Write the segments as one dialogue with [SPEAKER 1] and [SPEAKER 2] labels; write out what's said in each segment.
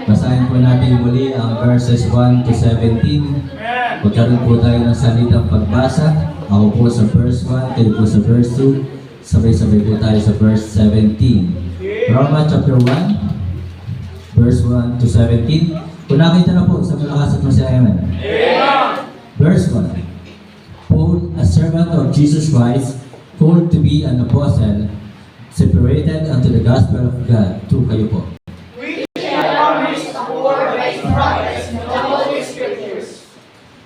[SPEAKER 1] Basahin po natin muli ang verses 1 to 17. Magkaroon po tayo ng salitang pagbasa. Ako po sa verse 1, kayo po sa verse 2. Sabay-sabay po tayo sa verse 17. Roma chapter 1, verse 1 to 17. Kung nakita na po sa malakas at masaya naman. Verse 1. Paul, a servant of Jesus Christ, called to be an apostle, separated unto the gospel of God. To kayo po.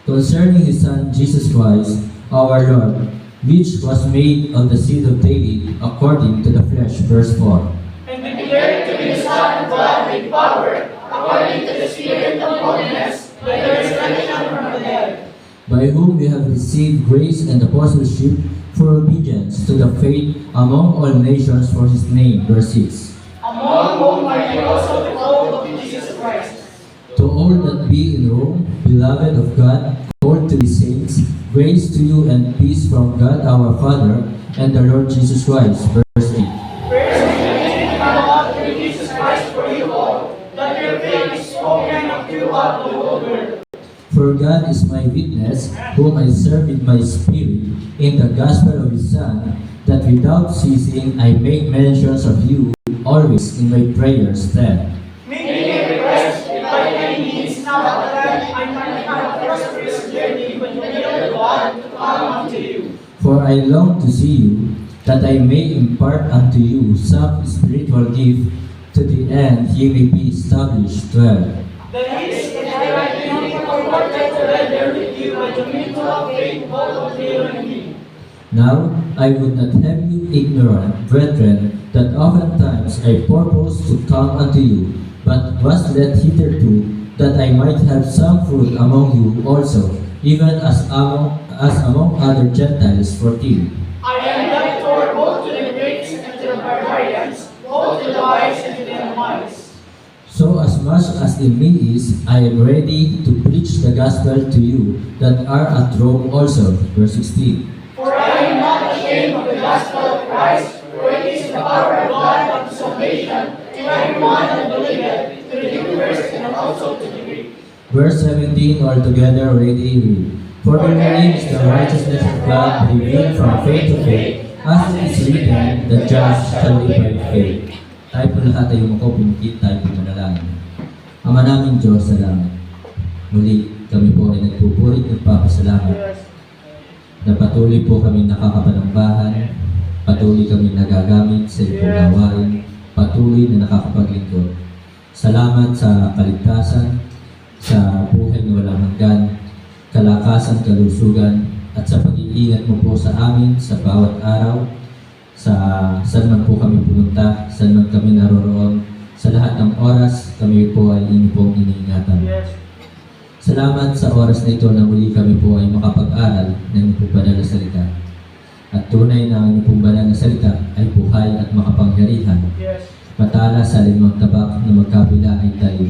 [SPEAKER 1] Concerning His Son, Jesus Christ, our Lord, which was made of the seed of David, according to the flesh. Verse 4.
[SPEAKER 2] And declared to be the Son of God with power, according to the Spirit of holiness, by the resurrection from the dead.
[SPEAKER 1] By whom we have received grace and apostleship for obedience to the faith among all nations for His name. Verse 6.
[SPEAKER 2] Among whom are ye also called of Jesus Christ.
[SPEAKER 1] To all that be in Rome, beloved of God, called to be saints, grace to you and peace from God our Father and the Lord Jesus Christ. Verse 8.
[SPEAKER 2] Praise be to God through Jesus Christ for you all, that your faith is spoken of throughout the whole world.
[SPEAKER 1] For God is my witness, whom I serve with my spirit, in the gospel of His Son, that without ceasing I make mentions of you always in my prayers that,
[SPEAKER 2] Making a request, if by any means now that I might have a prosperous journey when the will of God to come unto you.
[SPEAKER 1] for I long to see you, that I may impart unto you some spiritual gift, to the end ye may be established well.
[SPEAKER 2] That is, if I might be comforted together with you by the mutual faith both of you and me.
[SPEAKER 1] Now I would not have you ignorant, brethren, that oftentimes I purposed to come unto you, but was led hitherto, that I might have some fruit among you also, even as among other Gentiles 14.
[SPEAKER 2] I am debtor both to the Greeks and to the barbarians, both to the wise and to the unwise.
[SPEAKER 1] So as much as in me is, I am ready to preach the gospel to you that are at Rome also. Verse 16.
[SPEAKER 2] For I am not ashamed of the gospel of Christ, for it is the power of God unto salvation to everyone that believeth, to the Jew first and also to the Greek.
[SPEAKER 1] Verse 17, altogether ready read. For therein is the righteousness of God revealed from faith to faith, as it is written, the just shall live by faith. Tayo po lahat ay umuko, pinukit, tayo po manalangin. Ama namin Diyos, salamat. Muli, kami po ay nagpupurit at papasalamat na patuloy po kami nakakapanambahan, patuloy kami nagagamit sa iyong gawain, patuloy na nakakapaglingkod. Salamat sa kaligtasan, sa buhay na walang hanggan, kalakasan, kalusugan, at sa pag-iingat mo po sa amin sa bawat araw, sa saan man po kami pumunta, saan man kami naroroon, sa lahat ng oras, kami po ay inyo pong iniingatan. Salamat sa oras na ito na muli kami po ay makapag-aral ng inyong pong banal na salita. At tunay na ang inyong pong banal na salita ay buhay at makapangyarihan. Matala sa limang tabak na magkabila ay tayo.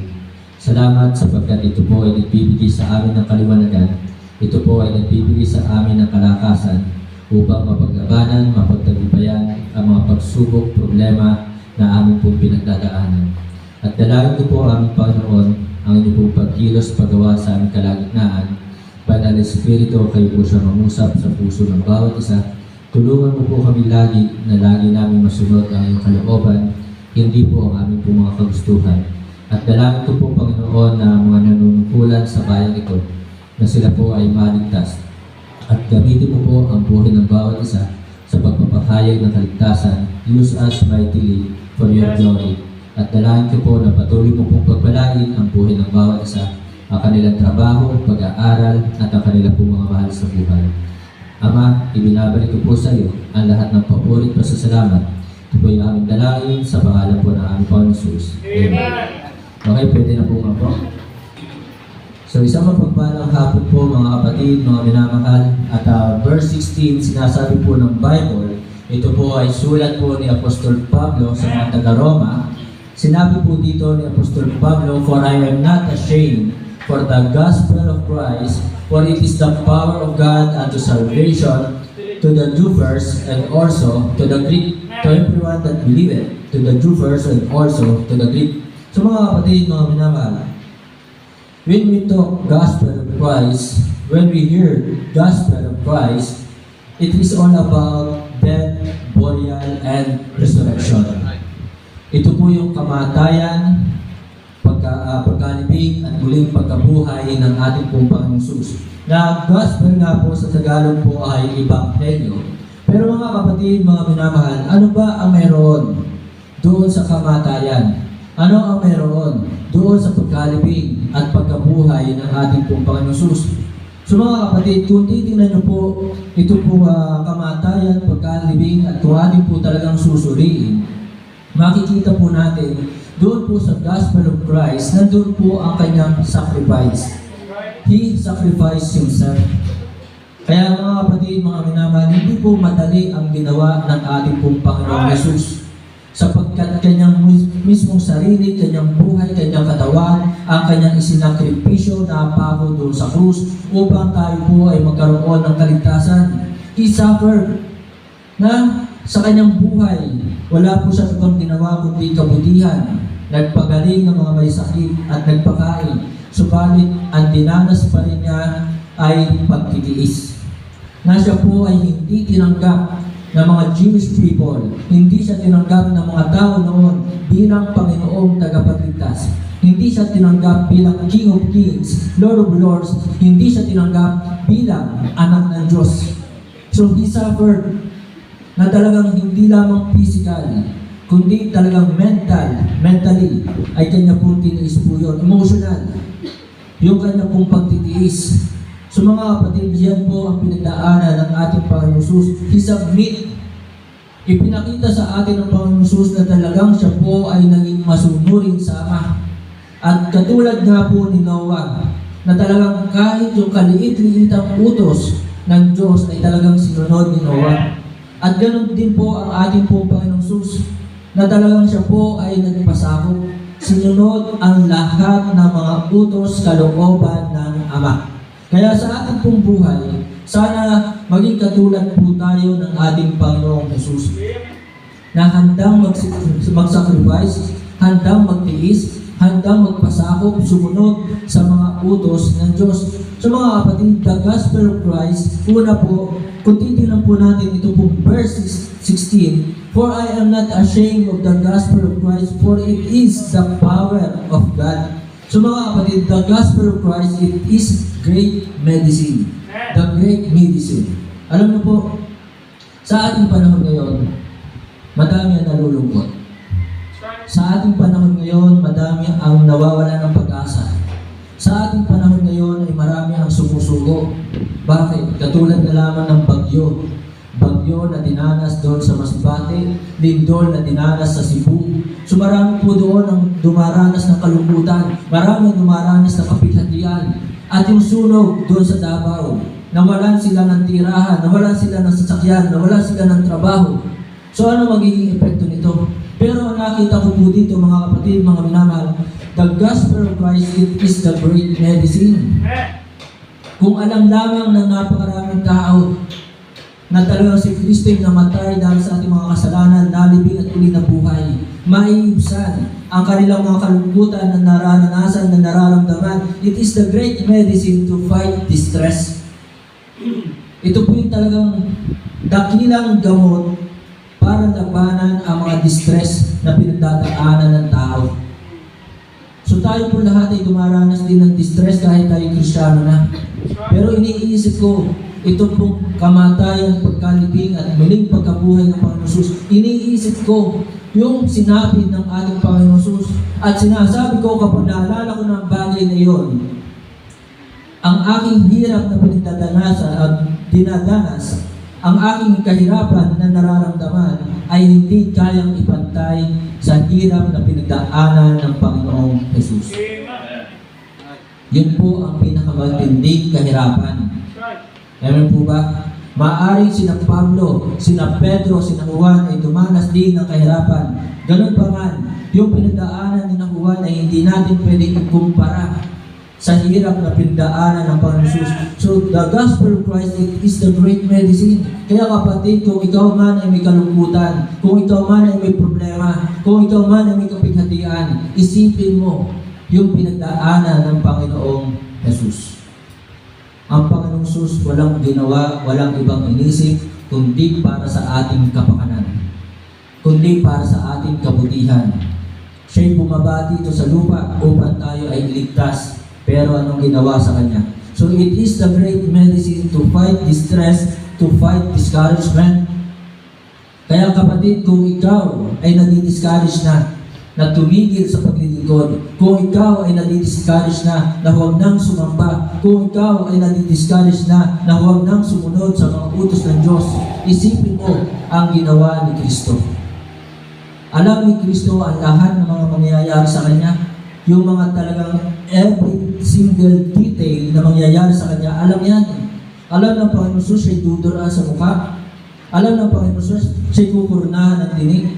[SPEAKER 1] Salamat sapagkat ito po ay nagbibigay sa amin ng kaliwanagan. Ito po ay nagbibigay sa amin ng kalakasan upang mapaglabanan, mapagtagumpayan ang mga pagsubok, problema na aming pong pinagdadaanan. At dalangin ko po aming Panginoon ang inyong pong pagkilos paggawa sa aming kalagitnaan. Banal Espiritu, kayo po siya mangusap sa puso ng bawat isa. Tulungan mo po kami lagi na lagi namin masunod ang iyong kalooban, hindi po ang aming pong mga kagustuhan. At dalangin ko po Panginoon na mga nanunungkulan sa bayang ito, na sila po ay maligtas. At gamitin mo po ang buhay ng bawat isa sa pagpapahayag ng kaligtasan. Use us mightily for your glory. At dalangin ko po na patuloy mo pong pagbalain ang buhay ng bawat isa, ang kanilang trabaho, pag-aaral, at ang kanilang pong mga mahal sa buhay. Ama, ibinabalik ko po sa iyo ang lahat ng papuri at pasasalamat. Ito po yung aming dalangin sa pangalan po ng aming Panginoon Jesus. Amen. Okay, pwede na po nga po. So isang mapagpalang hapon po mga kapatid, mga minamahal. At verse 16, sinasabi po ng Bible, ito po ay sulat po ni Apostol Pablo sa mga taga-Roma. Sinabi po dito ni Apostol Pablo, for I am not ashamed for the gospel of Christ, for it is the power of God unto salvation to the Jew first and also to the Greek, to everyone that believeth, to the Jew first and also to the Greek. So mga kapatid, mga minamahal, when we talk gospel of Christ, when we hear gospel of Christ, it is all about death, burial, and resurrection. Ito po yung kamatayan, pagkalibing at muling pagkabuhay ng ating pong Panginoong Hesus. Na gospel nga po sa Tagalog po ay ebanghelyo. Pero mga kapatid, mga minamahal, ano ba ang meron doon sa kamatayan? Ano ang meron doon sa pagkalibing at pagkabuhay ng ating pong Panginoong Hesus? So mga kapatid, kung titingnan nyo po, ito po kamatayan, pagkalibing at kung ating po talagang susuriin, makikita po natin doon po sa Gospel of Christ, nandun po ang kanyang sacrifice. He sacrificed Himself. Kaya mga kapatid, mga minamahal, hindi po madali ang ginawa ng ating pong Panginoong Hesus. Sapagkat kanyang mismong sarili, kanyang buhay, kanyang katawan, ang kanyang isinakripisyo na pako doon sa krus upang tayo po ay magkaroon ng kaligtasan. He suffered na sa kanyang buhay, wala po siya ibang ginawa kundi kabutihan. Nagpagaling ng mga may sakit at nagpakain. Subalit, ang dinanas pa rin niya ay pagtitiis. Na siya po ay hindi tinanggap ng mga Jewish people. Hindi siya tinanggap ng mga tao noon bilang Panginoong tagapagligtas. Hindi siya tinanggap bilang King of Kings, Lord of Lords. Hindi siya tinanggap bilang anak ng Diyos. So He suffered na talagang hindi lamang physical, kundi talagang mentally, ay kanya pong tiniis po yun. Emotional, yung kanya pong pagtitiis. So mga kapatid, yan po ang pinagdaanan ng ating Panginoong Hesus. He submit. Ipinakita sa atin ng Panginoong Hesus na talagang siya po ay naging masunurin sa Ama. At katulad nga po ni Noah, na talagang kahit yung kaliit-liitang utos ng Diyos ay talagang sinunod ni Noah. At ganoon din po ang ating po Panginoong Hesus, na talagang siya po ay nagpasakop. Sinunod ang lahat ng mga utos kalooban ng Ama. Kaya sa ating pong buhay, sana maging katulad po tayo ng ating Panginoong Hesus, na handang mag-sacrifice, handang magtiis, handang magpasakop, sumunod sa mga utos ng Diyos. So mga kapatid, the Gospel of Christ, una po, kung titignan po natin ito pong verse 16, for I am not ashamed of the Gospel of Christ, for it is the power of God. So mga kapatid, the Gospel of Christ, it is great medicine. The great medicine. Alam niyo po, sa ating panahon ngayon, madami ang nalulungkot. Sa ating panahon ngayon, madami ang nawawala ng pag-asa. Sa ating panahon ngayon ay marami ang sumusuko. Bakit? Katulad na lamang ng bagyo. Bagyo na dinanas doon sa Masbate, lindol na dinanas sa Cebu. So marami po doon ang dumaranas ng kalungkutan. Marami ang dumaranas ng kapighatian. At yung sunog doon sa Davao, nawalan sila ng tirahan, nawalan sila ng sasakyan, nawalan sila ng trabaho. So ano magiging epekto nito? Pero nakita ko po dito mga kapatid, mga minamahal, the Gospel of Christ, it is the great medicine. Kung alam lamang ng napakaraming tao na talagang si Kristo ay namatay dahil sa ating mga kasalanan, nalibing at uli na buhay, maiibsan ang kanilang mga kalungkutan na naranasan, na nararamdaman. It is the great medicine to fight distress. Ito po yung talagang dakilang gamot para labanan ang mga distress na pinagdadaanan ng tao. So tayo po lahat ay dumaranas din ng distress kahit tayo Kristiyano na. Pero iniisip ko, ito pong kamatayan, pagkalibing at muling pagkabuhay ng Panginoon Hesus, iniisip ko yung sinabi ng ating Panginoon Hesus at sinasabi ko kapag naalala ko ng bagay na iyon, ang aking hirap na dinadanas, ang aking kahirapan na nararamdaman ay hindi kayang ipantay sa hirap na pinagdaanan ng Panginoong Hesus. Yun po ang pinakamatinding kahirapan. Amen po ba? Maaring sina Pablo, sina Pedro, sina Juan ay dumanas din ng kahirapan. Ganun pa man, yung pinagdaanan ni Juan ay hindi natin pwedeng ikumpara sa hirap na pindaanan ng Panginoon Jesus. So, the gospel of Christ is the great medicine. Kaya kapatid, kung ikaw man ay may kalungkutan, kung ikaw man ay may problema, kung ikaw man ay may kapighatian, isipin mo yung pinagdaanan ng Panginoong Jesus. Ang Panginoong Jesus walang ginawa, walang ibang inisip, kundi para sa ating kapakanan, kundi para sa ating kabutihan. Siya'y bumaba dito sa lupa upang tayo ay iligtas. Pero anong ginawa sa Kanya? So it is the great medicine to fight distress, to fight discouragement. Kaya kapatid, kung ikaw ay nadi-discourage na tumigil sa paglilingkod, kung ikaw ay nadi-discourage na huwag nang sumamba, kung ikaw ay nadi-discourage na huwag nang sumunod sa mga utos ng Diyos, isipin mo ang ginawa ni Kristo. Alam ni Kristo ang lahat ng mga mangyayari sa Kanya. Yung mga talagang every single detail na mangyayari sa Kanya, alam yan. Alam ng Panginoon Jesus siya'y duduraan sa mukha. Alam ng Panginoon Jesus siya'y kukurunahan ng tinig.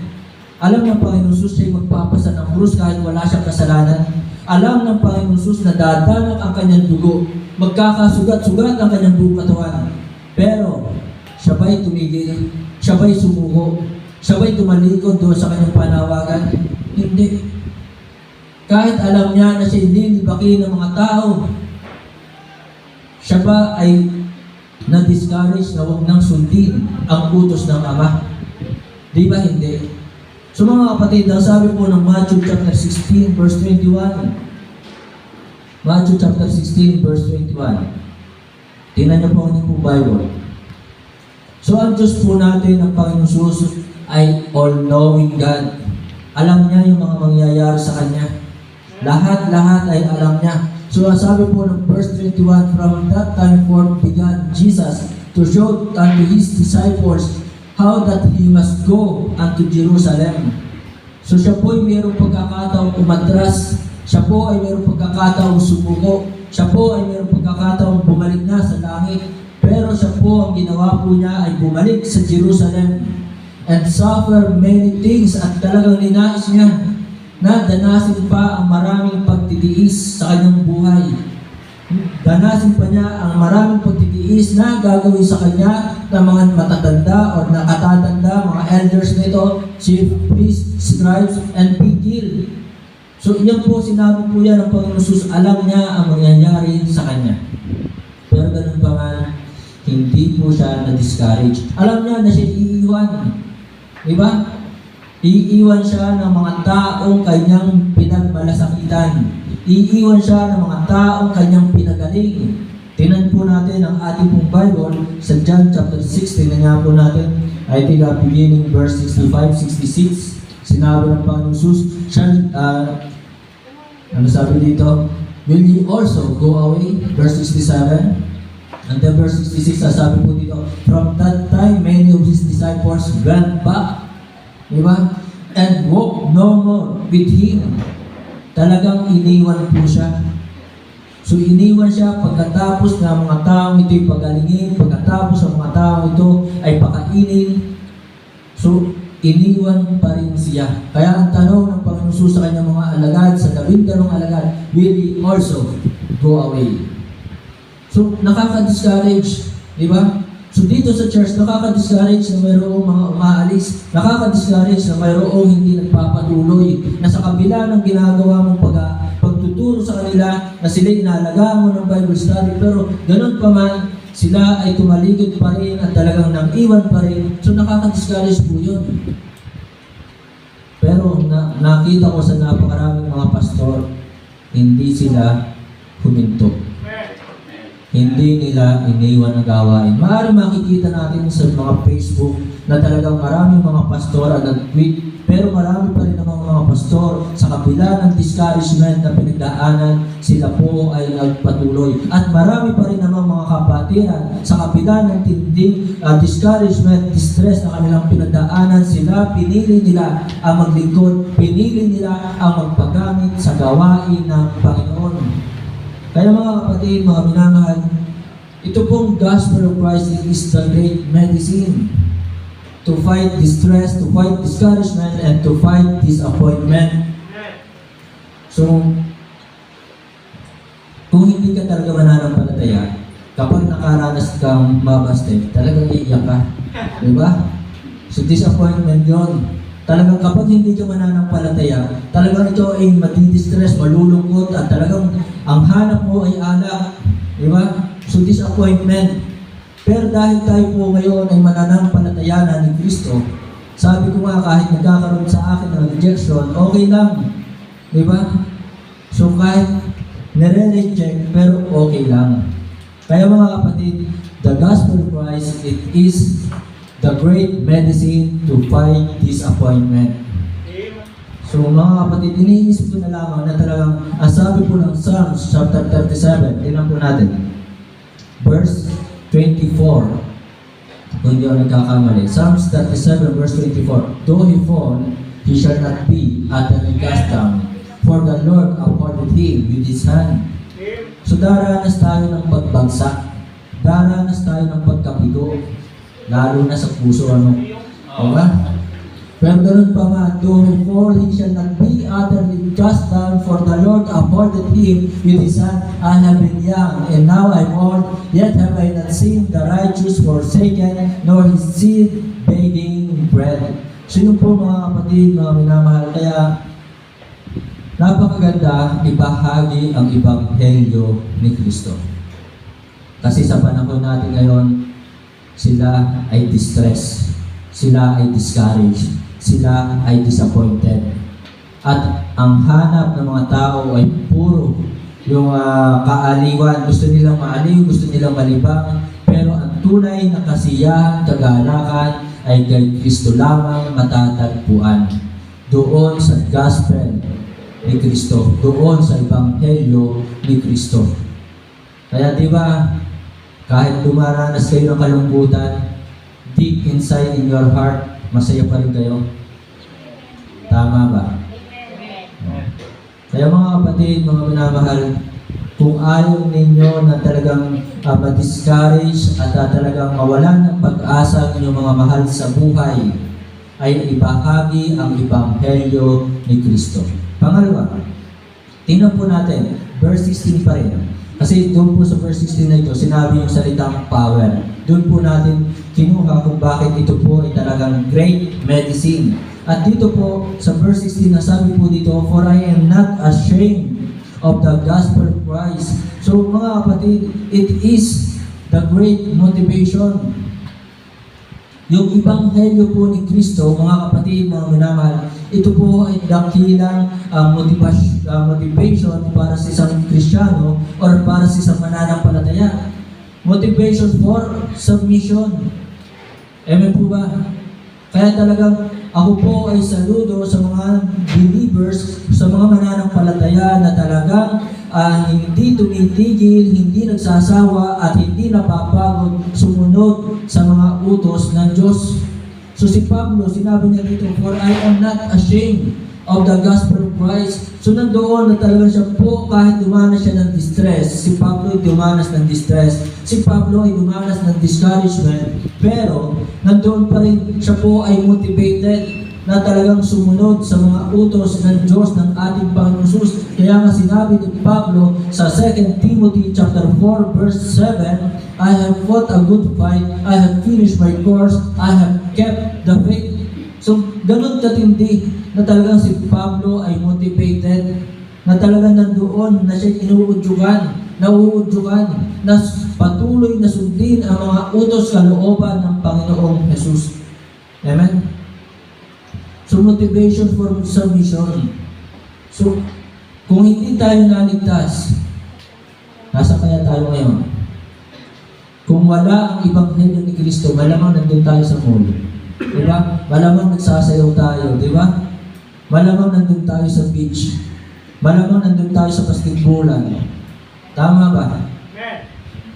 [SPEAKER 1] Alam ng Panginoon Jesus siya'y magpapasa ng krus kahit wala siyang kasalanan. Alam ng Panginoon Jesus na dadanak ang Kanyang dugo. Magkakasugat-sugat ang Kanyang buong katawan. Pero, siya ba'y tumigil? Siya ba'y sumuko? Siya ba'y tumalikod doon sa Kanyang panawagan? Hindi. Kahit alam niya na siya nilibakin ng mga tao, siya ba ay na-discourage na huwag nang sundin ang utos ng Ama? Di ba hindi? So mga kapatid, ang sabi po ng Matthew chapter 16 verse 21. Matthew chapter 16 verse 21. Tingnan niyo po ang inyong Bible. So ang Diyos po natin, ang Panginoon Jesus, ay all-knowing God. Alam niya yung mga mangyayari sa Kanya. Lahat-lahat ay alam niya. So sabi po ng verse 21, from that time forth began Jesus to show unto His disciples how that He must go unto Jerusalem. So siya po ay mayroong pagkakataong umatras. Siya po ay mayroong pagkakataong sumuko. Siya po ay mayroong pagkakataong bumalik na sa langit. Pero siya po, ang ginawa po niya ay bumalik sa Jerusalem and suffer many things, at talagang ninais niya na danasin pa ang maraming pagtitiis sa kanyang buhay. Danasin pa niya ang maraming pagtitiis na gagawin sa kanya ng mga matatanda o nakatatanda, mga elders nito, chief priests, scribes, and big deal. So iyan po, sinabi po yan ng Panginoon Jesus, alam niya ang mangyayari sa kanya. Pero ganun pa man, hindi po siya na-discourage. Alam niya na siya iiwan. Diba? Iiwan siya ng mga taong kanyang pinagmalasakitan. Iiwan siya ng mga taong kanyang pinagaling. Tingnan po natin ang ating pong Bible sa John chapter 6. Tingnan nga po natin. I think beginning verse 65, 66. Sinabi ng Panginoon Jesus, ano sabi dito? Will you also go away? Verse 67. And then verse 66, sabi po dito, from that time, many of His disciples went back. Diba? And walk no more with Him. Talagang iniwan po siya. So iniwan siya pagkatapos na mga taong ito'y pagalingin, pagkatapos ng mga taong ito ay pakainin. So iniwan pa rin siya. Kaya ang tanong ng Panginoon Jesus sa kanyang mga alagad, sa 12 alagad, will He also go away? So nakaka-discourage, di ba? So dito sa church, nakaka-discourage na mayroong mga umaalis. Nakaka-discourage na mayroong hindi nagpapatuloy. Na sa kabila ng ginagawa mong pagtuturo sa kanila, na sila inalagaan mo ng Bible study, pero ganun pa man, sila ay tumalikod pa rin at talagang nang-iwan pa rin. So nakaka-discourage po yun. Pero nakita ko sa napakaraming mga pastor, hindi sila huminto. Hindi nila iniwan ang gawain. Maaari makikita natin sa mga Facebook na talagang maraming mga pastor ang nag-quit, pero marami pa rin namang mga pastor sa kabila ng discouragement na pinagdaanan, sila po ay nagpatuloy. At marami pa rin namang mga kapatiran sa kabila ng tinding discouragement, distress na kanilang pinagdaanan, sila pinili nila ang maglingkod, pinili nila ang magpagamit sa gawain ng Panginoon. Kaya mga kapatid, mga minamahal, ito pong gospel of Christ is the great medicine to fight distress, to fight discouragement, and to fight disappointment. So, kung ka talaga mananampalataya, kapag nakaranas kang mabasted, talagang iiyak ka. Diba? So disappointment yun. Talagang kapag hindi ka mananampalataya, talagang ito ay matidistress, malulungkot, at talagang ang hanap mo ay alak. Diba? So disappointment. Pero dahil tayo po ngayon ay mananampalataya na ni Kristo, sabi ko nga kahit nagkakaroon sa akin ng rejection, okay lang. Diba? So kahit nire-reject, pero okay lang. Kaya mga kapatid, the gospel of Christ, it is the great medicine to fight disappointment. So mga kapatid, iniisip ko na lamang na talagang, ang sabi po ng Psalms chapter 37, tingnan po natin. Verse 24. Kung hindi ako nagkakamali. Psalms 37 verse 24. Though he fall, he shall not be utterly cast down. For the Lord upholdeth him with his hand. So daranas tayo ng pagbagsak. Daranas tayo ng pagkabigo. Lalo na sa puso, ano? Okay? Pero ganun pa nga, though he fall, he shall not be utterly cast down, for the Lord upholdeth him with his hand. I have been young, and now I am old, yet have I not seen the righteous forsaken, nor his seed begging bread. So yun po mga kapatid, mga minamahal, kaya napakaganda ibahagi ang Ebanghelyo ni Kristo. Kasi sa panahon natin ngayon, sila ay distressed, sila ay discouraged, sila ay disappointed. At ang hanap ng mga tao ay puro yung kaaliwan. Gusto nilang maaliw, gusto nilang malibang, pero ang tunay na kasiyahan, kagalakan ay kay Kristo lamang matatagpuan. Doon sa gospel ni Kristo, doon sa Ebanghelyo ni Kristo. Kaya di ba, kahit dumaranas kayo ng kalungkutan, deep inside in your heart, masaya pa rin kayo. Tama ba? Kaya mga kapatid, mga minamahal, kung ayaw ninyo na talagang ma-discourage at talagang mawalan ng pag-asa ng inyong mga mahal sa buhay, ay ibahagi ang Ebanghelyo ni Kristo. Pangalawa, tingnan po natin, verse 16 pa rin. Kasi doon po sa verse 16 na ito, sinabi yung salitang power. Doon po natin kinuha kung bakit ito po ay talagang great medicine. At dito po, sa verse 16, nasabi po dito, for I am not ashamed of the gospel of Christ. So mga kapatid, it is the great motivation. Yung Ebanghelyo po ni Kristo, mga kapatid, mga minamahal, ito po ay dakilang motivation para sa isang Kristiyano or para sa isang mananampalataya. Motivation for submission. Amen po ba? Kaya talagang ako po ay saludo sa mga believers, sa mga mananampalataya na talagang hindi tumitigil, hindi nagsasawa at hindi napapagod sumunod sa mga utos ng Diyos. So si Pablo, sinabi niya dito, for I am not ashamed of the gospel of Christ. So nandoon na talaga siya po, kahit dumanas siya ng distress, si Pablo ay dumanas ng distress, si Pablo ay dumanas ng discouragement, pero nandoon pa rin siya po ay motivated na talagang sumunod sa mga utos ng Diyos ng ating Panginoon Jesus. Kaya nga sinabi ni Pablo sa 2 Timothy chapter 4 verse 7, I have fought a good fight, I have finished my course, I have kept the faith. So, ganun katindi na talagang si Pablo ay motivated, na talagang nandoon na siya nauudyugan, na patuloy na sundin ang mga utos kalooban ng Panginoong Jesus. Amen? So, motivation for submission. So, kung hindi tayo naligtas, nasa kaya tayo ngayon? Kung wala ang Ebanghelyo ni Kristo, malamang nandun tayo sa mall. Diba? Malamang nagsasayaw tayo, diba? Malamang nandun tayo sa beach. Malamang nandun tayo sa basketballan. Tama ba?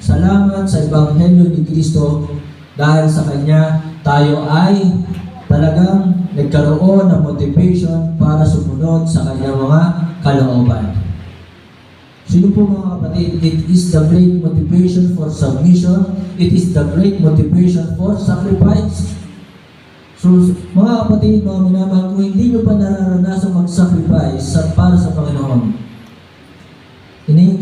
[SPEAKER 1] Salamat sa Ebanghelyo ni Kristo, dahil sa Kanya, tayo ay talagang nagkaroon ng motivation para sumunod sa Kanyang mga kalooban. Sino po mga kapatid? It is the great motivation for submission. It is the great motivation for sacrifice. So, mga kapatid, mga minamahal, kung hindi nyo pa nararanasan mag-sacrifice para sa Panginoon,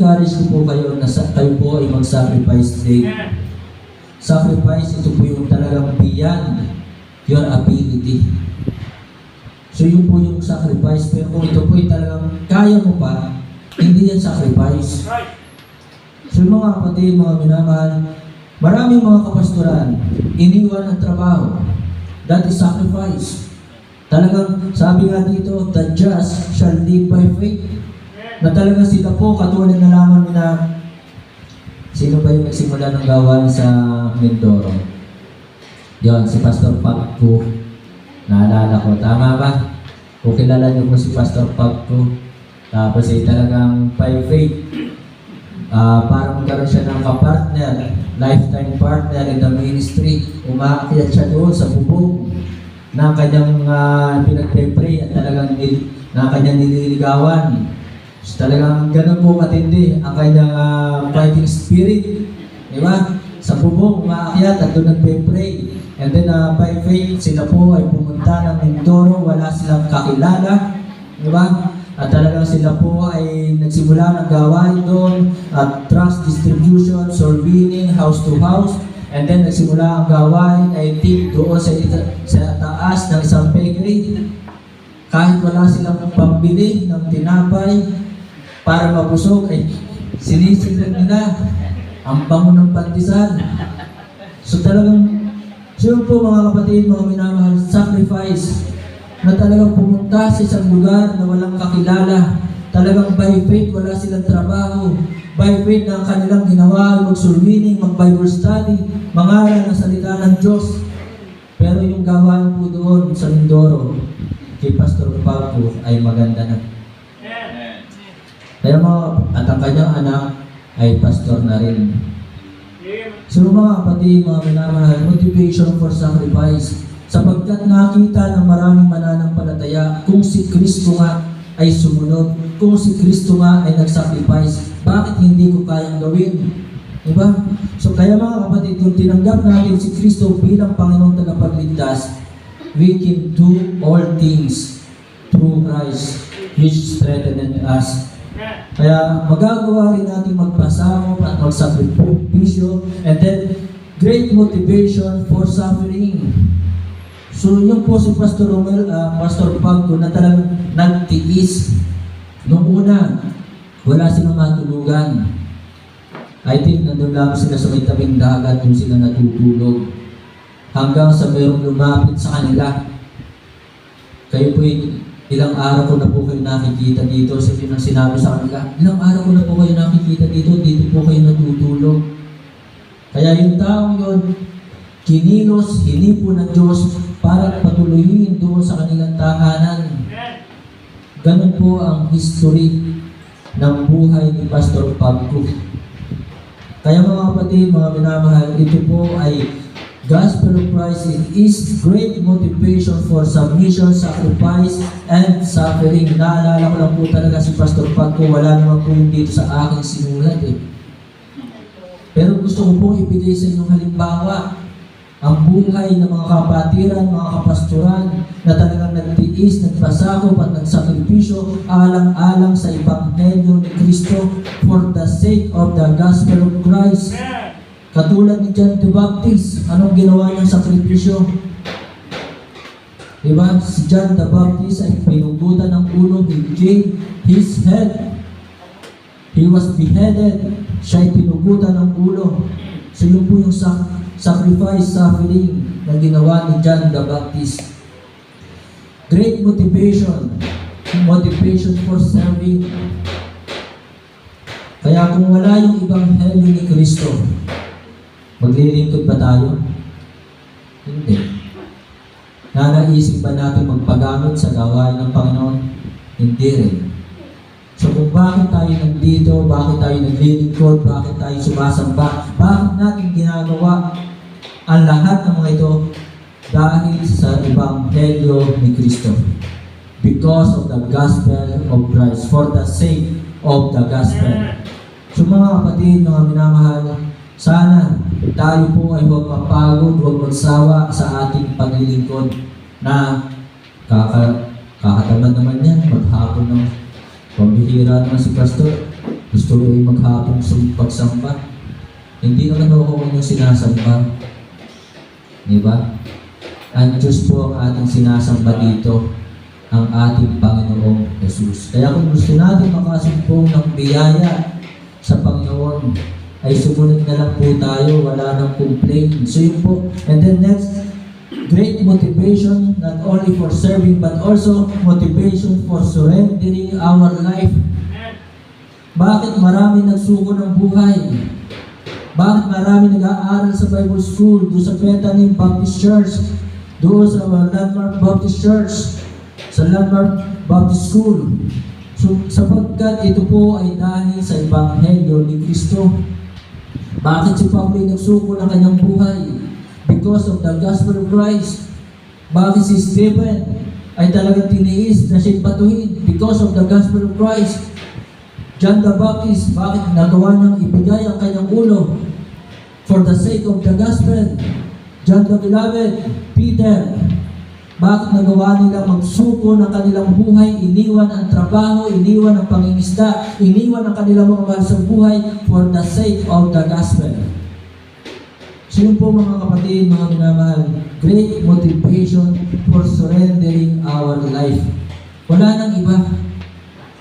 [SPEAKER 1] ini-encourage ko po kayo na kayo po ay mag-sacrifice din. Sacrifice, ito po yung talagang beyond your ability. So yun po yung sacrifice. Pero kung ito po ay talagang kaya mo pa, hindi yan sacrifice. So yung mga kapatid, mga minamahal, maraming mga kapastoran, iniwan ang trabaho. That is sacrifice. Talagang, sabi nga dito, the just shall live by faith. Na talagang sila po, katulad na lamang na, sino ba yung nagsimula ng gawain sa Mindoro? Yon, si Pastor Pagko. Naalala ko, tama ba? Kung kilala niyo po si Pastor Pagko, tapos ay talagang by faith, para magkaroon siya ng kapartner, lifetime partner in the ministry, umaakyat siya doon sa bubong na kanyang pinagpe-pray at talagang na kanyang nililigawan. So, talagang ganun po matindi ang kanyang fighting spirit. Di ba? Sa bubong, umaakyat at doon nagpe-pray. And then by faith, sila po ay pumunta ng Mindoro, wala silang kakilala. Di ba? At talagang sila po ay nagsimula ng gawain doon at trust distribution, surveying, house to house. And then nagsimula ang gawain ay tip doon sa taas ng isang bakery. Kahit wala silang pambili ng tinapay para mabusog, ay sinisigil nila ang bango ng pandesal. So talagang, sure po mga kapatid, mga minamahal, sacrifice na talagang pumunta sa isang lugar na walang kakilala. Talagang by faith, wala silang trabaho. By faith na ang kanilang ginawa ay mag-surveying, mag-Bible study, mangaral ng salita ng Diyos. Pero yung gawain po doon sa Mindoro, kay Pastor Pagko ay maganda na. Kaya at ang kanyang anak ay pastor na rin. So mga kapatid, mga minamahal, motivation for sacrifice. Sapagkat nakita ng maraming mananampalataya kung si Kristo nga ay sumunod, kung si Kristo nga ay nag-sacrifice, bakit hindi ko kayang gawin? Diba? So kaya mga kapatid, kung tinanggap natin si Kristo bilang Panginoong tagapagligtas, we can do all things through Christ, which strengthened us. Kaya magagawa rin natin magpasamo at magsakripisyo, and then great motivation for suffering. So yung po si Pastor Pastor Pagko na talagang nagtiis. Noong una, wala silang matulugan. I think nandun lang sila sa may tabing dagat kung sila natutulog. Hanggang sa mayroong lumapit sa kanila. Kayo po ilang araw ko na po kayo nakikita dito. Sabi nang sinabi sa kanila, ilang araw ko na po kayo nakikita dito po kayo natutulog. Kaya yung taong yun, kinilos, hinipo ng Diyos para patuloyin doon sa kanilang tahanan. Ganun po ang history ng buhay ni Pastor Pagko. Kaya mga kapatid, mga minamahal, ito po ay Gospel of Christ. It is great motivation for submission, sacrifice, and suffering. Naalala ko lang po talaga si Pastor Pagko, wala naman po yung dito sa aking sinulat eh. Pero gusto ko pong ibigay sa inyong halimbawa ang buhay ng mga kapatiran, mga kapastoran na talagang nagtiis, nagpasakop at nagsakripisyo alang-alang sa Ebanghelyo ni Kristo for the sake of the Gospel of Christ. Katulad ni John the Baptist, anong ginawa niyang sakripisyo? Diba? Si John the Baptist ay pinugutan ng ulo, he gave his head. He was beheaded. Siya ay pinugutan ng ulo. So yun po yung sacrifice, suffering na ginawa ni John the Baptist. Great motivation for serving. Kaya kung wala yung Ebanghelyo ni Kristo, maglilingkod ba tayo? Hindi. Nanaisip ba natin magpagamit sa gawain ng Panginoon? Hindi rin. So kung bakit tayo nandito, bakit tayo naglilingkod, bakit tayo sumasamba, bakit natin ginagawa ang lahat ng mga ito dahil sa Ebanghelyo ni Kristo. Because of the Gospel of Christ. For the sake of the Gospel. So mga kapatid, mga minamahal, sana tayo po ay huwag mapagod, huwag magsawa sa ating paglilingkod na kakatamad naman yan, maghapon ng pambihira naman si Pastor. Gusto ko ay maghapong pagsamba. Hindi naman ako yung sinasamba. Diba? Ang Diyos po ang ating sinasamba dito, ang ating Panginoong Jesus. Kaya kung gusto natin makasumpong ng biyaya sa Panginoon, ay sumunod na lang po tayo, wala nang complaint. So yun po. And then next, great motivation, not only for serving, but also motivation for surrendering our life. Bakit marami nagsuko ng buhay? Bakit marami nag-aaral sa Bible School, doon sa Bethany Baptist Church, doon sa Landmark Baptist Church, sa Landmark Baptist School? So, sapagkat ito po ay dahil sa Ebanghelyo ni Kristo. Bakit si Pablo ay nagsuko ng kanyang buhay? Because of the gospel of Christ. Bakit si Stephen ay talagang tiniis na siya'y batuhin? Because of the gospel of Christ. John the Baptist, bakit nagawa niyang ibigay ang kanyang ulo for the sake of the gospel? John the Beloved, Peter, bakit nagawa nilang magsuko ng kanilang buhay, iniwan ang trabaho, iniwan ang pangingisda, iniwan ang kanilang mga mahal sa buhay for the sake of the gospel? So yun po mga kapatid, mga minamahal, great motivation for surrendering our life. Wala nang iba,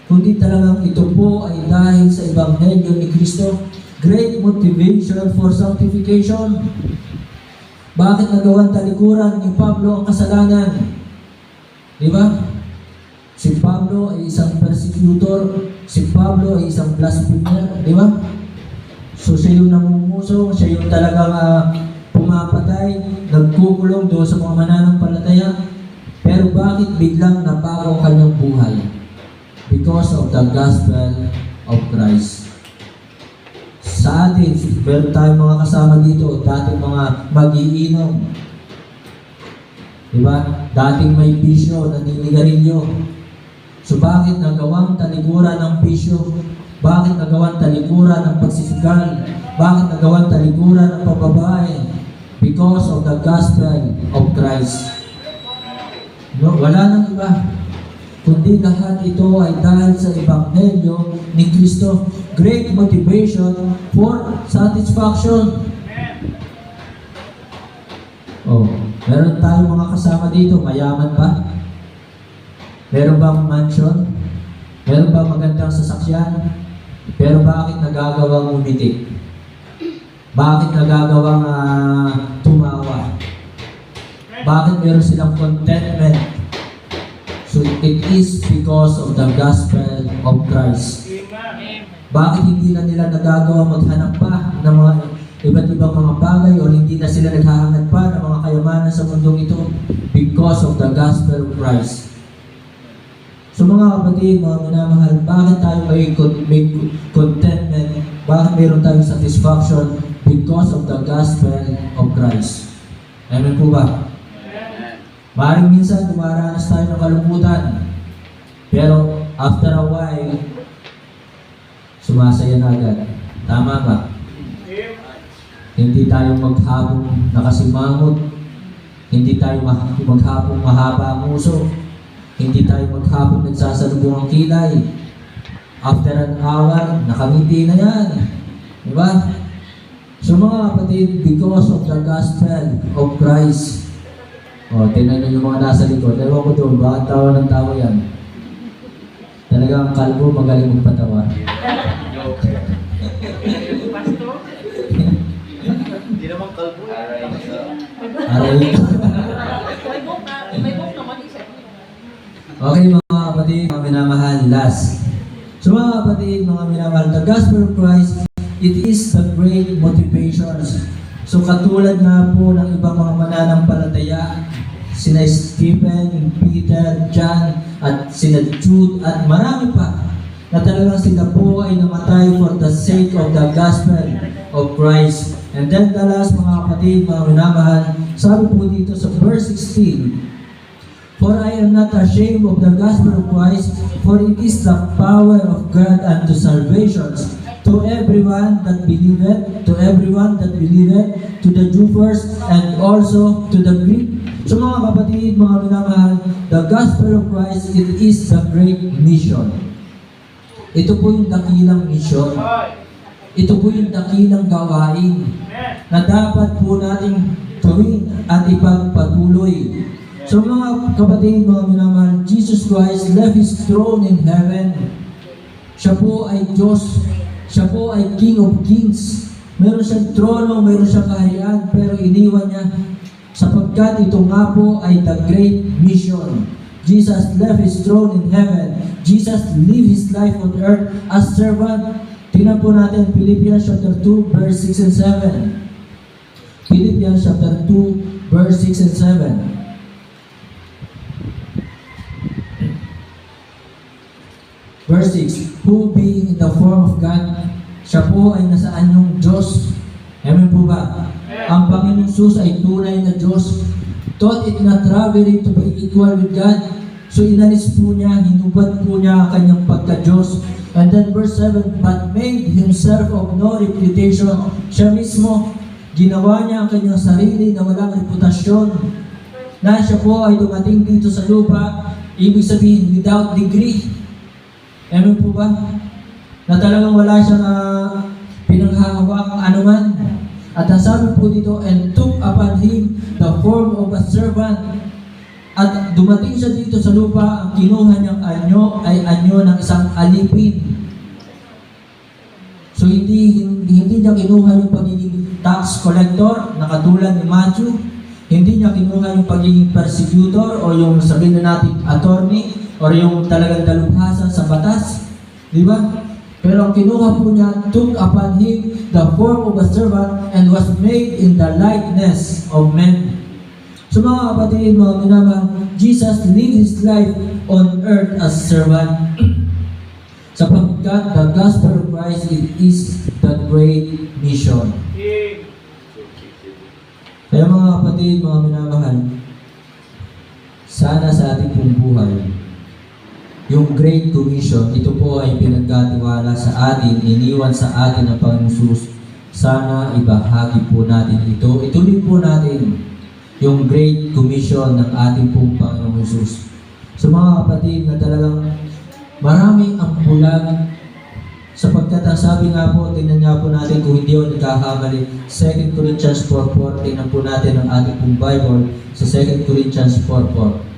[SPEAKER 1] kundi talagang ito po ay dahil sa Ebanghelyo ni Kristo. Great motivation for sanctification. Bakit nagawan talikuran ni Pablo ang kasalanan? Di ba? Si Pablo ay isang persecutor, si Pablo ay isang blasphemer, di ba? So siya yung namumuso, siya yung talagang pumapatay, nagkukulong doon sa mga mananampalataya. Pero bakit biglang nabago ang kanyang buhay? Because of the gospel of Christ. Sa atin, meron tayong mga kasama dito, dating mga mag-iinom. Diba? Dating may bisyo, naninigarilyo. So bakit nagawang talikuran ng bisyo? Bakit nagawang talikuran ng pagsisigal? Bakit nagawang talikuran ng pababae? Because of the gospel of Christ. No, wala nang iba. Kundi lahat ito ay dahil sa Ebanghelyo ni Kristo. Great motivation for satisfaction. Oh, meron tayong mga kasama dito, mayaman ba? Meron bang mansion? Meron bang magandang sasakyan? Pero bakit nagagawang umiti? Bakit nagagawang tumawa? Bakit meron silang contentment? So it is because of the gospel of Christ. Bakit hindi na nila nagagawa maghanap pa ng mga iba't ibang mga bagay o hindi na sila naghahangad pa ng mga kayamanan sa mundong ito? Because of the gospel of Christ. So mga kapatid, mga minamahal, bakit tayo may contentment? Bakit mayroon tayong satisfaction? Because of the gospel of Christ. Amen po ba? Maring minsan, dumaranas tayo ng kalungkutan. Pero, after a while, sumasaya na agad. Tama ba? Hindi tayo maghapong nakasimangot. Hindi tayo maghapong mahaba ang uso. Hindi tayo maghapong nagsasalubong ang kilay. After an hour, nakangiti na yan. Diba? So mga kapatid, because of the gospel of Christ, tingnan nyo yung mga nasa likod. Ewan ko doon, bakit tawa ng tawa yan? Talagang kalbo, magaling magpatawa.
[SPEAKER 3] Hindi naman kalbo.
[SPEAKER 1] Aray. Okay mga kapatid, mga minamahal, last. So mga kapatid, mga minamahal, the gospel of Christ, it is the great motivations. So katulad nga po ng ibang mga mananampalataya, sina Stephen, Peter, John, at sina Jude, at marami pa, na talagang sila po ay namatay for the sake of the gospel of Christ. And then the last, mga kapatid, mga minamahal, sabi po dito sa verse 16, for I am not ashamed of the gospel of Christ, for it is the power of God unto salvation to everyone that believeth, to the Jew first, and also to the Greek. So mga kapatid, mga minamahal, the gospel of Christ, it is the great mission. Ito po yung dakilang misyon. Ito po yung dakilang gawain na dapat po nating gawin at ipagpatuloy. So mga kapatid, mga minamahal, Jesus Christ left His throne in heaven. Siya po ay Diyos. Siya po ay King of Kings. Meron siyang trono, meron siyang kaharian, pero iniwan niya sapagkat ito nga po ay the great mission. Jesus left His throne in heaven. Jesus lived His life on earth as servant. Tingnan po natin Philippians chapter 2, verse 6 and 7. Philippians chapter 2, verse 6 and 7. Verse 6, who being in the form of God, siya po ay nasaan yung Diyos. Amen po ba? Ang Panginoong Jesus ay tunay na Diyos. Thought it not robbery to be equal with God. So inalis po niya, hinubad po niya ang kanyang pagka-Diyos. And then verse 7, but made Himself of no reputation. Siya mismo, ginawa niya ang kanyang sarili na walang reputasyon. Na siya po ay dumating dito sa lupa, ibig sabihin, without degree. Amen po ba? Na talagang wala siyang pinaghahawakang anuman. At ang sabi po dito, and took upon Him the form of a servant. At dumating siya dito sa lupa, ang kinuha niyang anyo ay anyo ng isang alipin. So hindi niya kinuha yung pagiging tax collector na katulad ni Matthew. Hindi niya kinuha yung pagiging persecutor o yung sabihin na natin attorney or yung talagang dalubhasa sa batas. Di ba? Pero ang kinuha po niya, took upon Him the form of a servant and was made in the likeness of men. So mga kapatid, mga minamahal, Jesus lived His life on earth as servant. Sapagkat the gospel of Christ, it is the great mission. Kaya mga kapatid, mga minamahal, sana sa ating pong buhay, yung Great Commission, ito po ay pinagkatiwala sa atin, iniwan sa atin ng Panginoong Jesus. Sana ibahagi po natin ito. Ituloy po natin yung Great Commission ng ating pong Panginoong Jesus. So mga kapatid, na talagang maraming ang bulag sapagkat ang sabi nga po, tingnan nga po natin kung hindi ako nagkakamali, 2 Corinthians 4:4, tingnan po natin ang ating pong Bible sa 2 Corinthians 4:4.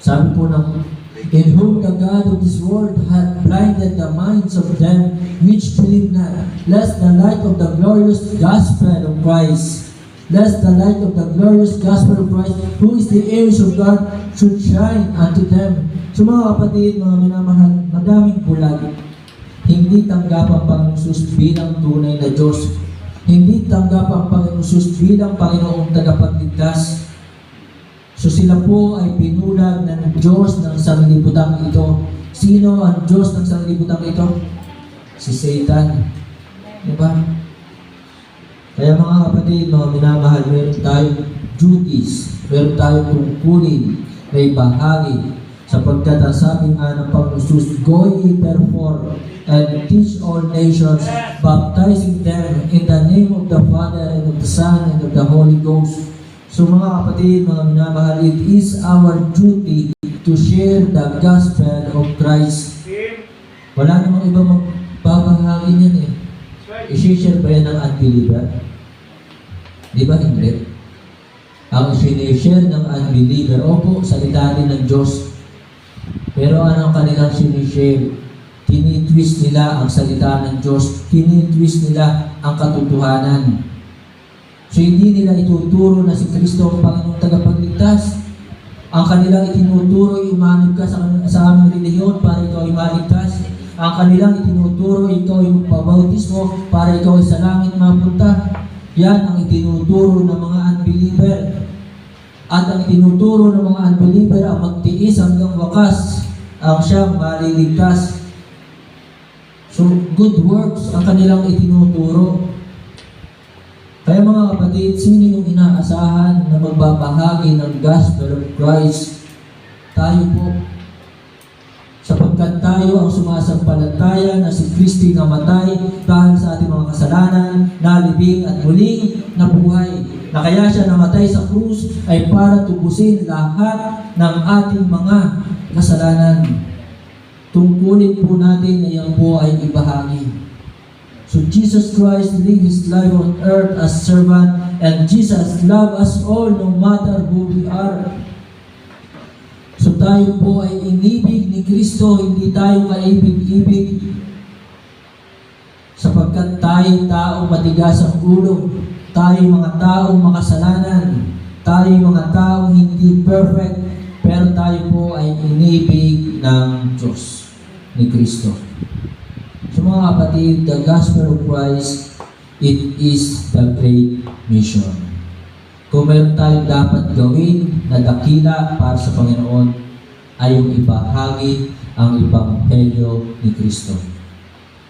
[SPEAKER 1] Sabi po ng, in whom the God of this world hath blinded the minds of them which believe not, lest the light of the glorious gospel of Christ, who is the image of God, should shine unto them. So mga kapatid, mga minamahal, madaming bulag. Hindi tanggap ang Panginoong Jesus bilang tunay na Diyos. Hindi tanggap ang Panginoong Jesus bilang Panginoong tagapagligtas. So sila po ay pinulag ng Diyos ng sanglibutang ito. Sino ang Diyos ng sanglibutang ito? Si Satan. Diba? Kaya mga kapatid, mga minamahal, meron tayong duties, meron tayong tungkulin na ibahagi. Sapagkat ang sabi nga ng Panginoon Jesus, go ye therefore and teach all nations, baptizing them in the name of the Father and of the Son and of the Holy Ghost. So mga kapatid, mga minamahal, it is our duty to share the gospel of Christ. Wala namang iba magbabahagi niyan eh. I-share ba yan ng unbeliever? Di ba hindi? Ang sinishare ng unbeliever, opo, salita din ng Diyos. Pero anong kanilang sinishare? Tinitwist nila ang salita ng Diyos. Tinitwist nila ang katotohanan. So hindi nila ituturo na si Kristo ang Panginoong tagapagligtas. Ang kanilang itinuturo ay umanib ka sa aming relihiyon para ikaw ay maligtas. Ang kanilang itinuturo, ikaw ay magpabautismo para ikaw ay sa langit mapunta. Yan ang itinuturo ng mga unbeliever. At ang itinuturo ng mga unbeliever ang magtiis hanggang wakas ang siyang maliligtas. So good works ang kanilang itinuturo. Kaya mga kapatid, sino yung inaasahan na magbabahagi ng gospel of Christ? Tayo po. Sapagkat tayo ang sumasampalataya na si Kristi namatay dahil sa ating mga kasalanan, nalibing at muling nabuhay. Na kaya siya namatay sa krus ay para tubusin lahat ng ating mga kasalanan. tungkulin po natin na yan po ay ibahagi. So Jesus Christ lived His life on earth as servant, and Jesus loved us all no matter who we are. So tayo po ay inibig ni Kristo, hindi tayo kaibig-ibig. Sapagkat tayo taong matigas ang ulo, tayo mga taong makasalanan, tayo mga taong hindi perfect, pero tayo po ay inibig ng Diyos, ni Kristo. So mga kapatid, the gospel of Christ, it is the great mission. Kung meron tayong dapat gawin na dakila para sa Panginoon, ay yung ibahagi ang Ebanghelyo ni Kristo.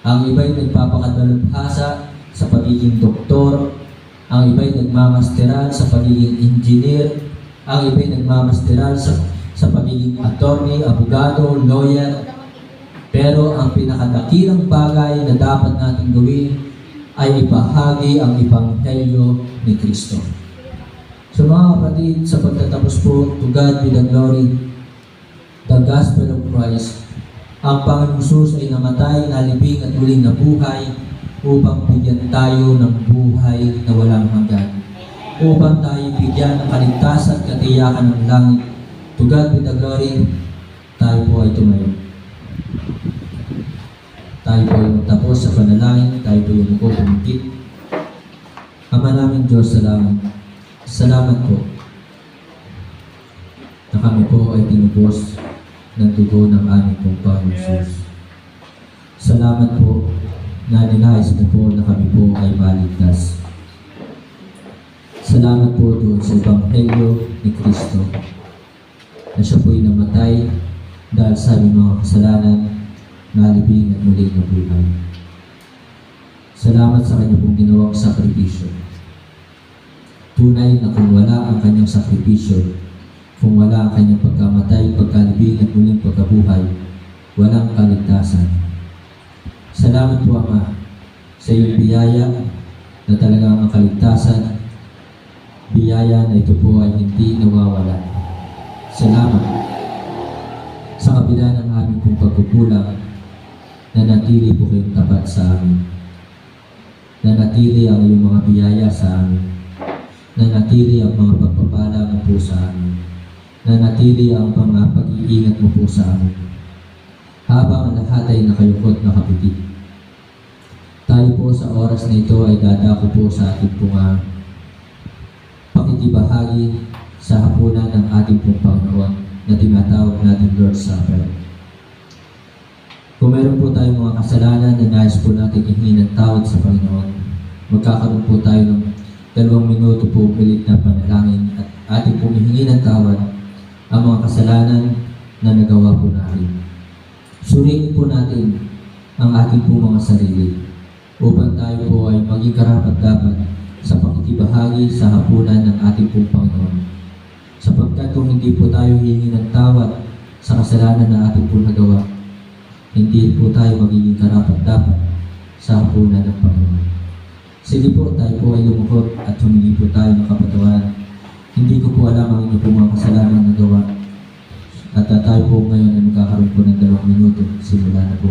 [SPEAKER 1] Ang iba'y nagpapakadalubhasa sa pagiging doktor, ang iba'y nagmamasteral sa pagiging engineer, ang iba'y nagmamasteral sa pagiging attorney, abogado, lawyer. Pero ang pinakadakilang bagay na dapat natin gawin ay ibahagi ang Ebanghelyo ni Kristo. So mga kapatid, sa pagtatapos po, to God be the glory, the gospel of Christ. Ang Panginoong Jesus ay namatay, nalibing at muling nabuhay upang bigyan tayo ng buhay na walang hanggan. Upang tayo bigyan ng kaligtasan at katiyakan ng langit. To God be the glory, tayo po ay tumayo. Tayo po ay magtapos sa panalangin, tayo po ay pumikit. Ama namin Diyos, salamat po na kami po ay tinubos ng dugo ng aming pong Panginoon Jesus. Salamat po na ninais mo po na kami po ay maligtas. Salamat po doon sa Ebanghelyo ni Kristo na siya po'y namatay dahil sa aming mga kasalanan, nalibing at muling nabuhay. Salamat sa kanya pong ginawang sakripisyo. Tunay na kung wala ang kanyang sakripisyo, kung wala ang kanyang pagkamatay, pagkalibing at muling pagkabuhay, walang kaligtasan. Salamat po, Ama, sa iyong biyaya na talagang ang kaligtasan, biyaya na ito po ay hindi nawawala. Salamat sa kabila ng aming pong pagkukulang, na natili po kayong tapat sa amin. Na natili ang iyong mga biyaya sa amin. Na natili ang mga pagpapala mo po sa amin. Na natili ang mga pag-iingat mo po sa amin. Habang ang lahat ay nakayukot na kapitid. Tayo po sa oras na ito ay dadako po sa ating pong pakikibahagi sa hapunan ng ating pong Panginoon na tinatawag natin Lord's Supper. Kung meron po tayong mga kasalanan na nais po natin ihingi ng tawad sa Panginoon, magkakaroon po tayo ng 2 minuto po pilit na panalangin at ating pong ihingi ng tawad ang mga kasalanan na nagawa po natin. Suriin po natin ang ating po mga sarili upang tayo po ay maging karapat-dapat sa pakikibahagi sa hapunan ng ating pong Panginoon. Sapagkat kung hindi po tayo hihingi ng tawad sa kasalanan na ating po nagawa, hindi po tayo magiging karapat-dapat sa hapunan ng Panginoon. Sige po, tayo po ay lumukot at humingi po tayo ng kapatawaran. Hindi ko po alam ang inyo po mga kasalanan na nagawa. At tayo po ngayon ay magkakaroon po ng 2 minuto. Simula na po.